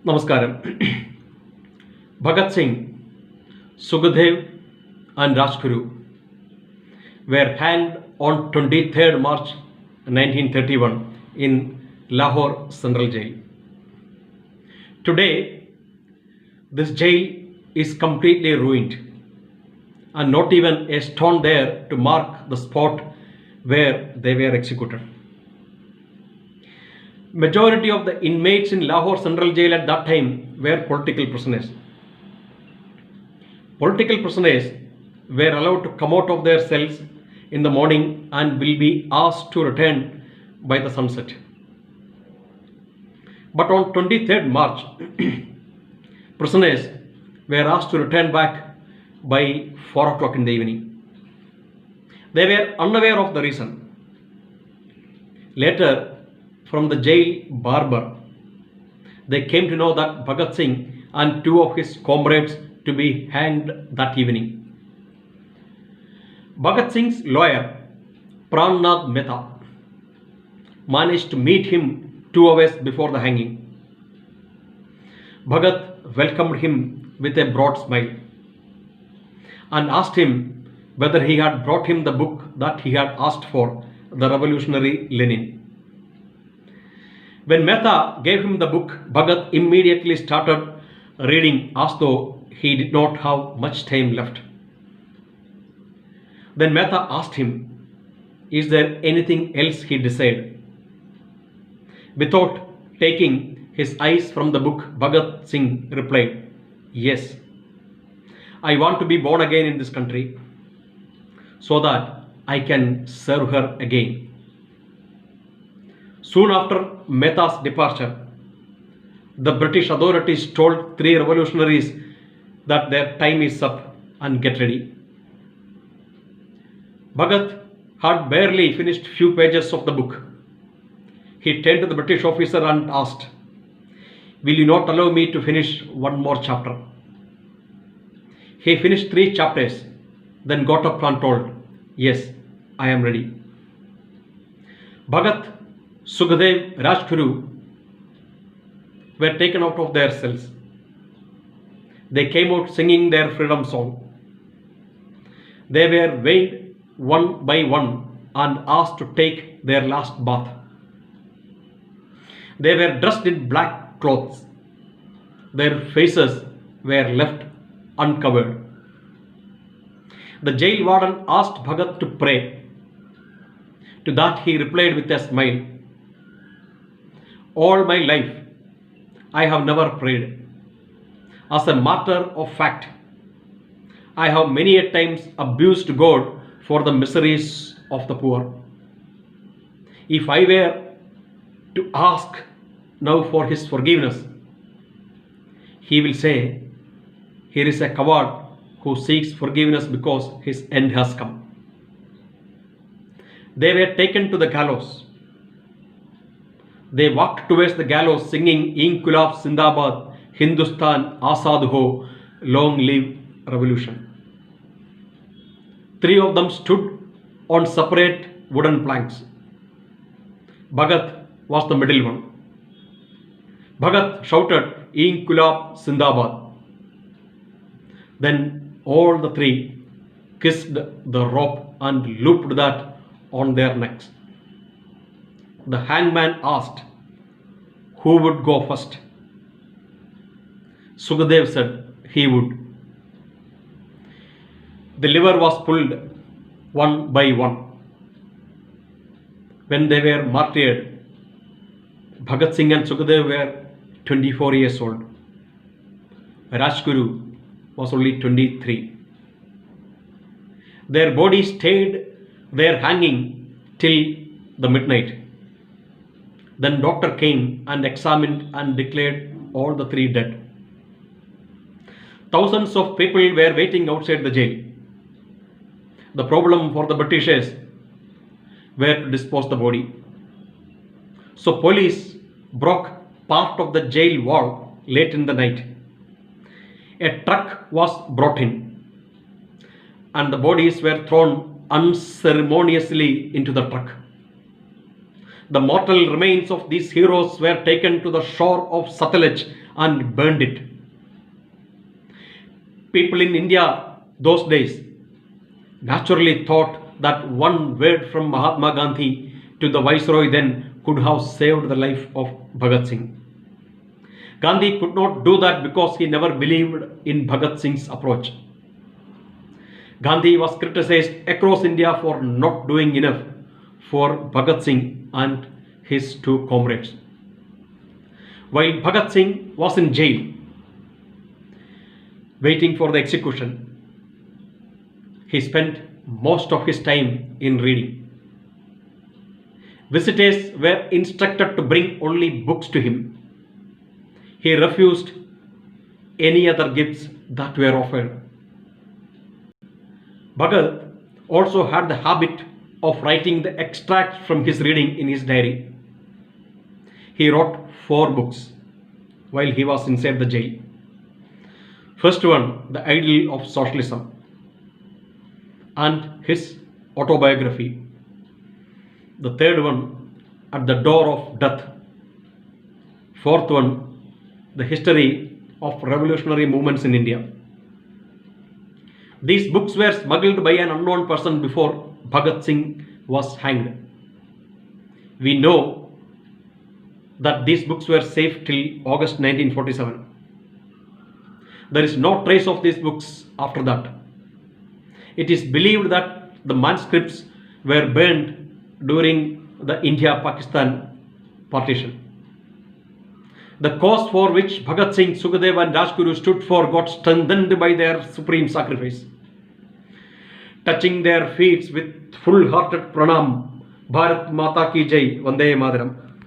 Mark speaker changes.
Speaker 1: Namaskaram. Bhagat Singh, Sukhdev and Rajguru were hanged on 23rd March 1931 in Lahore Central Jail. Today, this jail is completely ruined and not even a stone there to mark the spot where they were executed. Majority of the inmates in Lahore Central Jail at that time were political prisoners. Political prisoners were allowed to come out of their cells in the morning and will be asked to return by the sunset. But on 23rd March, prisoners were asked to return back by 4 o'clock in the evening. They were unaware of the reason. Later, from the jail barber, they came to know that Bhagat Singh and 2 of his comrades to be hanged that evening. Bhagat Singh's lawyer, Prannath Mehta, managed to meet him 2 hours before the hanging. Bhagat welcomed him with a broad smile and asked him whether he had brought him the book that he had asked for, the revolutionary Lenin. When Mehta gave him the book, Bhagat immediately started reading as though he did not have much time left. Then Mehta asked him, is there anything else he desired? Without taking his eyes from the book, Bhagat Singh replied, yes, I want to be born again in this country so that I can serve her again. Soon after Mehta's departure, the British authorities told 3 revolutionaries that their time is up and get ready. Bhagat had barely finished few pages of the book. He turned to the British officer and asked, will you not allow me to finish one more chapter? He finished 3 chapters, then got up and told, yes, I am ready. Bhagat, Sukhdev, Rajguru were taken out of their cells. They came out singing their freedom song. They were weighed one by one and asked to take their last bath. They were dressed in black clothes. Their faces were left uncovered. The jail warden asked Bhagat to pray. To that he replied with a smile, all my life I have never prayed. As a matter of fact, I have many a times abused God for the miseries of the poor. If I were to ask now for his forgiveness, he will say, here is a coward who seeks forgiveness because his end has come. They were taken to the gallows. They walked towards the gallows singing Inkulab Zindabad, Hindustan Azad Ho, long live revolution. 3 of them stood on separate wooden planks. Bhagat was the middle one. Bhagat shouted Inkulab Zindabad. Then all the 3 kissed the rope and looped that on their necks. The hangman asked, who would go first? Sukhdev said he would. The lever was pulled one by one. When they were martyred, Bhagat Singh and Sukhdev were 24 years old. Rajguru was only 23. Their bodies stayed there hanging till the midnight. Then doctor came and examined and declared all the 3 dead. Thousands of people were waiting outside the jail. The problem for the Britishers were to dispose the body. So police broke part of the jail wall late in the night. A truck was brought in and the bodies were thrown unceremoniously into the truck. The mortal remains of these heroes were taken to the shore of Satluj and burned it. People in India those days naturally thought that one word from Mahatma Gandhi to the Viceroy then could have saved the life of Bhagat Singh. Gandhi could not do that because he never believed in Bhagat Singh's approach. Gandhi was criticized across India for not doing enough for Bhagat Singh and his two comrades. While Bhagat Singh was in jail, waiting for the execution, he spent most of his time in reading. Visitors were instructed to bring only books to him. He refused any other gifts that were offered. Bhagat also had the habit of writing the extracts from his reading in his diary. He wrote 4 books while he was inside the jail. First one, The Ideal of Socialism, and his autobiography. The third one, At the Door of Death. Fourth one, The History of Revolutionary Movements in India. These books were smuggled by an unknown person before Bhagat Singh was hanged. We know that these books were safe till August 1947. There is no trace of these books after that. It is believed that the manuscripts were burned during the India-Pakistan partition. The cause for which Bhagat Singh, Sukhdev and Rajguru stood for got strengthened by their supreme sacrifice. Touching their feet with full-hearted pranam, Bharat Mata Ki Jai, Vande Mataram.